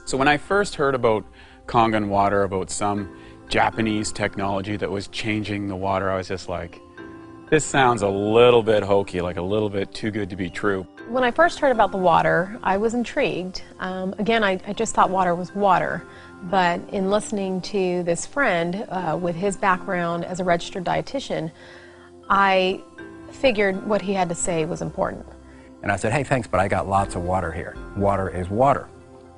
So when I first heard about Kangen water, about some Japanese technology that was changing the water, I was just like, this sounds a little bit hokey, like a little bit too good to be true. When I first heard about the water, I was intrigued. Again, I just thought water was water. But in listening to this friend with his background as a registered dietitian, I figured what he had to say was important. And I said, hey, thanks, but I got lots of water here. Water is water.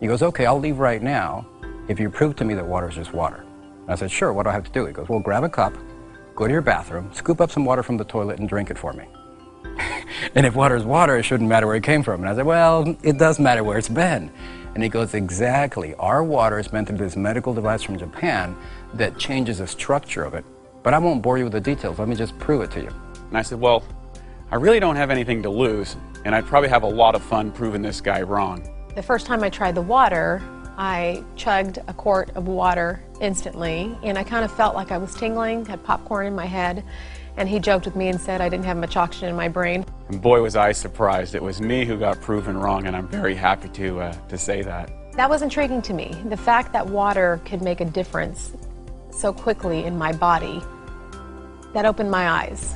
He goes, okay, I'll leave right now if you prove to me that water is just water. And I said, sure, what do I have to do? He goes, well, grab a cup, go to your bathroom, scoop up some water from the toilet and drink it for me. And if water is water, it shouldn't matter where it came from. And I said, well, it does matter where it's been. And he goes, exactly. Our water is meant through this medical device from Japan that changes the structure of it. But I won't bore you with the details. Let me just prove it to you. And I said, well, I really don't have anything to lose, and I'd probably have a lot of fun proving this guy wrong. The first time I tried the water, I chugged a quart of water instantly, and I kind of felt like I was tingling, had popcorn in my head, and he joked with me and said I didn't have much oxygen in my brain. And boy, was I surprised. It was me who got proven wrong, and I'm very happy to say that. That was intriguing to me. The fact that water could make a difference so quickly in my body, that opened my eyes.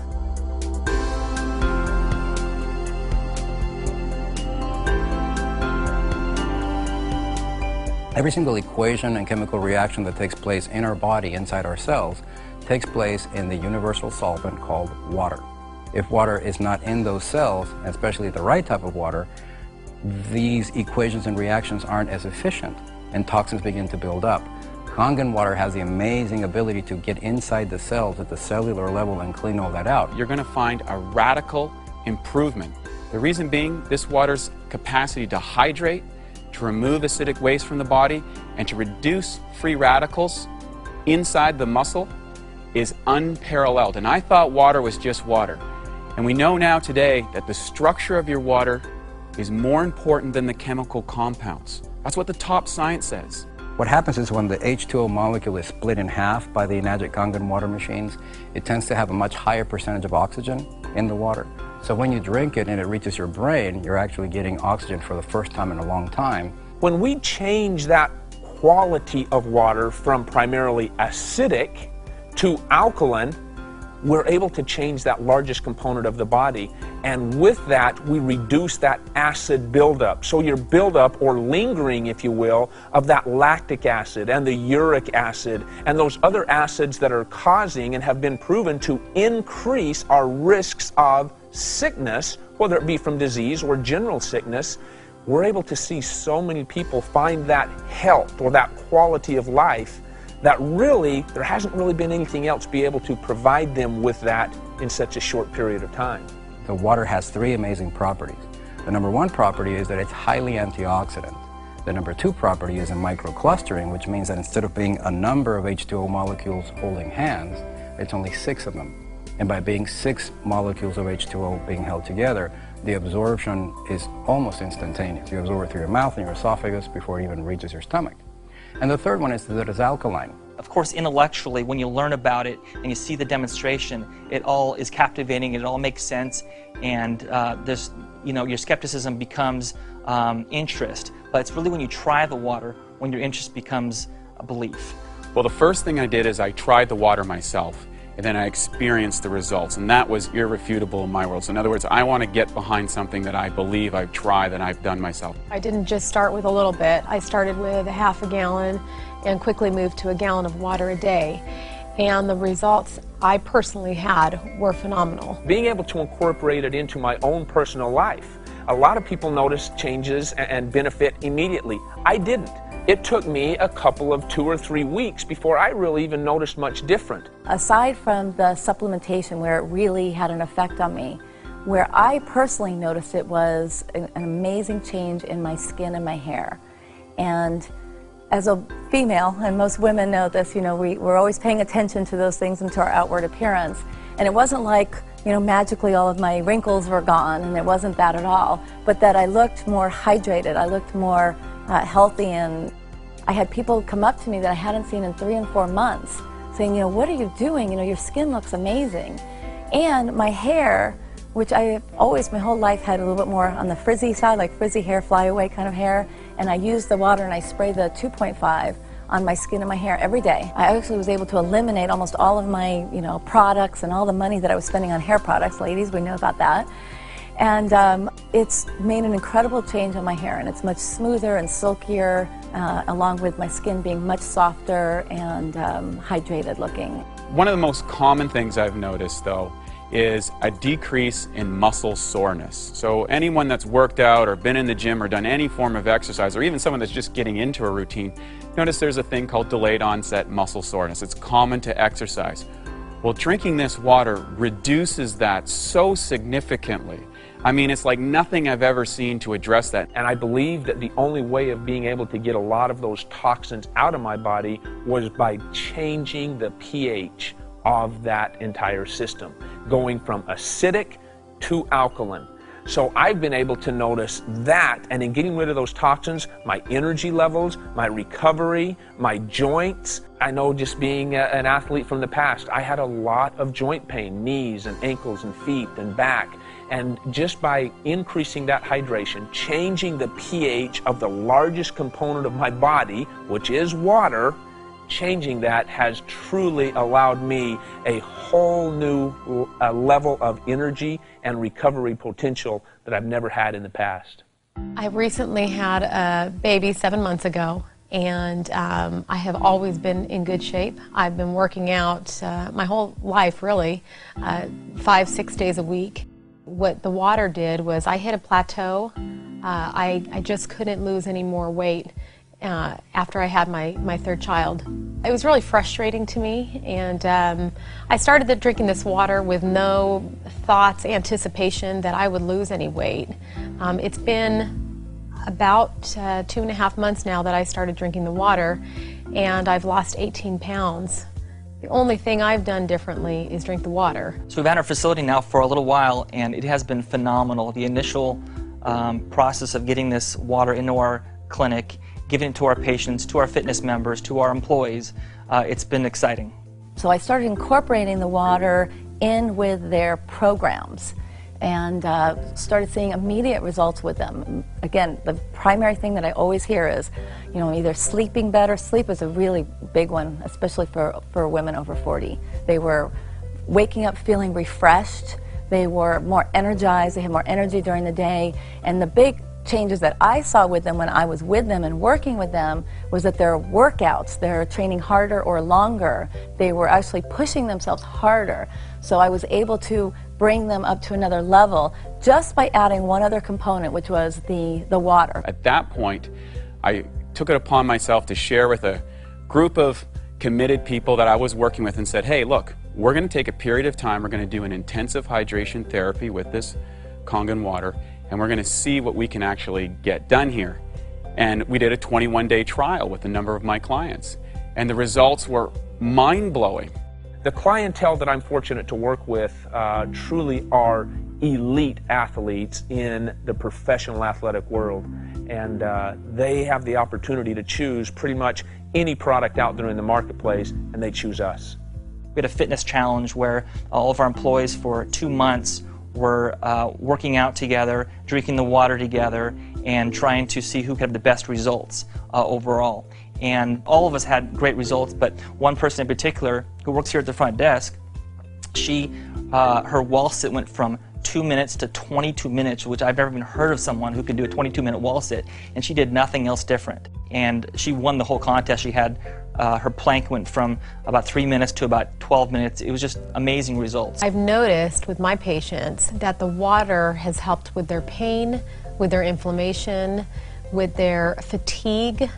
Every single equation and chemical reaction that takes place in our body, inside our cells, takes place in the universal solvent called water. If water is not in those cells, and especially the right type of water, these equations and reactions aren't as efficient, and toxins begin to build up. Kangen water has the amazing ability to get inside the cells at the cellular level and clean all that out. You're going to find a radical improvement. The reason being, this water's capacity to hydrate, to remove acidic waste from the body, and to reduce free radicals inside the muscle is unparalleled. And I thought water was just water. And we know now today that the structure of your water is more important than the chemical compounds. That's what the top science says. What happens is when the H2O molecule is split in half by the Enagic Kangen water machines, it tends to have a much higher percentage of oxygen in the water. So when you drink it and it reaches your brain, you're actually getting oxygen for the first time in a long time. When we change that quality of water from primarily acidic to alkaline, we're able to change that largest component of the body. And with that, we reduce that acid buildup. So your buildup, or lingering, if you will, of that lactic acid and the uric acid and those other acids that are causing and have been proven to increase our risks of sickness, whether it be from disease or general sickness, we're able to see so many people find that health or that quality of life that really, there hasn't really been anything else be able to provide them with that in such a short period of time. The water has three amazing properties. The number one property is that it's highly antioxidant. The number two property is a microclustering, which means that instead of being a number of H2O molecules holding hands, it's only 6 of them. And by being 6 molecules of H2O being held together, the absorption is almost instantaneous. You absorb it through your mouth and your esophagus before it even reaches your stomach. And the third one is that it's alkaline. Of course, intellectually, when you learn about it and you see the demonstration, it all is captivating, it all makes sense, and your skepticism becomes interest. But it's really when you try the water when your interest becomes a belief. Well, the first thing I did is I tried the water myself, and then I experienced the results, and that was irrefutable in my world. So in other words, I want to get behind something that I believe I've tried, that I've done myself. I didn't just start with a little bit. I started with a half a gallon and quickly moved to a gallon of water a day. And the results I personally had were phenomenal. Being able to incorporate it into my own personal life. A lot of people notice changes and benefit immediately. I didn't. It took me a couple of 2 or 3 weeks before I really even noticed much different. Aside from the supplementation where it really had an effect on me, where I personally noticed it was an amazing change in my skin and my hair. And as a female, and most women know this, we're always paying attention to those things and to our outward appearance. And it wasn't like, magically all of my wrinkles were gone, and it wasn't that at all. But that I looked more hydrated, I looked more healthy, and I had people come up to me that I hadn't seen in 3 and 4 months saying, what are you doing? Your skin looks amazing. And my hair, which I always, my whole life, had a little bit more on the frizzy side, like frizzy hair, flyaway kind of hair, and I use the water and I spray the 2.5 on my skin and my hair every day. I actually was able to eliminate almost all of my, products and all the money that I was spending on hair products. Ladies, we know about that. And it's made an incredible change on my hair, and it's much smoother and silkier, along with my skin being much softer and hydrated looking. One of the most common things I've noticed, though, is a decrease in muscle soreness. So anyone that's worked out or been in the gym or done any form of exercise, or even someone that's just getting into a routine, notice there's a thing called delayed onset muscle soreness. It's common to exercise. Well, drinking this water reduces that so significantly. I mean, it's like nothing I've ever seen to address that. And I believe that the only way of being able to get a lot of those toxins out of my body was by changing the pH of that entire system, going from acidic to alkaline. So I've been able to notice that, and in getting rid of those toxins, my energy levels, my recovery, my joints. I know, just being an athlete from the past, I had a lot of joint pain, knees and ankles and feet and back. And just by increasing that hydration, changing the pH of the largest component of my body, which is water, changing that has truly allowed me a whole new level of energy and recovery potential that I've never had in the past. I recently had a baby 7 months ago, and I have always been in good shape. I've been working out my whole life, really, 5-6 days a week. What the water did was I hit a plateau. I just couldn't lose any more weight after I had my third child. It was really frustrating to me, and I started drinking this water with no thoughts, anticipation that I would lose any weight. It's been about 2.5 months now that I started drinking the water, and I've lost 18 pounds. The only thing I've done differently is drink the water. So we've had our facility now for a little while, and it has been phenomenal. The initial process of getting this water into our clinic, giving it to our patients, to our fitness members, to our employees, it's been exciting. So I started incorporating the water in with their programs and started seeing immediate results with them. Again, the primary thing that I always hear is, either sleeping better. Sleep is a really big one, especially for women over 40. They were waking up feeling refreshed. They were more energized. They had more energy during the day. And the big changes that I saw with them when I was with them and working with them was that their workouts, they're training harder or longer. They were actually pushing themselves harder. So I was able to bring them up to another level just by adding one other component, which was the water. At that point, I took it upon myself to share with a group of committed people that I was working with and said, hey, look, we're going to take a period of time, we're going to do an intensive hydration therapy with this Kangen water, and we're going to see what we can actually get done here. And we did a 21-day trial with a number of my clients, and the results were mind-blowing. The clientele that I'm fortunate to work with truly are elite athletes in the professional athletic world, and they have the opportunity to choose pretty much any product out there in the marketplace, and they choose us. We had a fitness challenge where all of our employees for 2 months were working out together, drinking the water together, and trying to see who could have the best results overall. And all of us had great results, but one person in particular who works here at the front desk, her wall sit went from 2 minutes to 22 minutes, which I've never even heard of someone who could do a 22-minute wall sit, and she did nothing else different. And she won the whole contest. She had her plank went from about 3 minutes to about 12 minutes. It was just amazing results. I've noticed with my patients that the water has helped with their pain, with their inflammation, with their fatigue.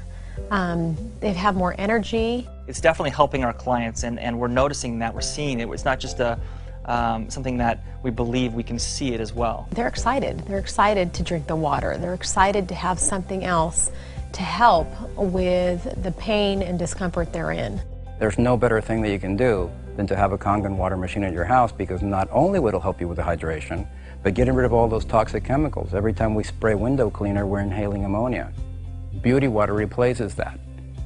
They've had more energy. It's definitely helping our clients, and we're noticing that, we're seeing it. It's not just something that we believe, we can see it as well. They're excited. They're excited to drink the water. They're excited to have something else to help with the pain and discomfort they're in. There's no better thing that you can do than to have a Kangen water machine at your house, because not only will it help you with the hydration, but getting rid of all those toxic chemicals. Every time we spray window cleaner, we're inhaling ammonia. Beauty water replaces that.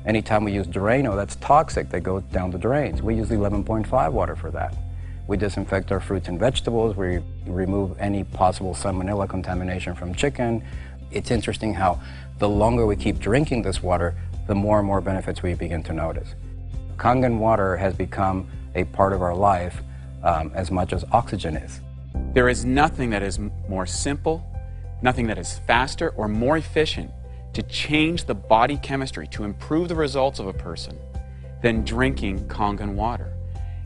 Anytime we use Drano, that's toxic, that goes down the drains. We use 11.5 water for that. We disinfect our fruits and vegetables. We remove any possible salmonella contamination from chicken. It's interesting how the longer we keep drinking this water, the more and more benefits we begin to notice. Kangen water has become a part of our life as much as oxygen is. There is nothing that is more simple, nothing that is faster or more efficient to change the body chemistry, to improve the results of a person, than drinking Kangen water.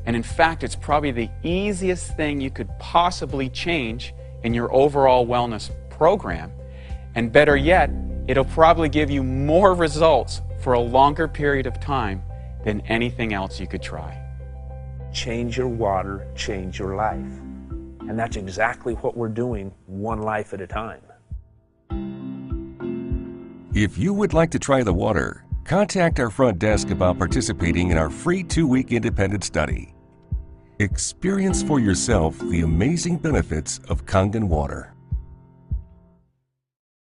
And in fact, it's probably the easiest thing you could possibly change in your overall wellness program. And better yet, it'll probably give you more results for a longer period of time than anything else you could try. Change your water, change your life. And that's exactly what we're doing, one life at a time. If you would like to try the water, contact our front desk about participating in our free 2-week independent study. Experience for yourself the amazing benefits of Kangen water.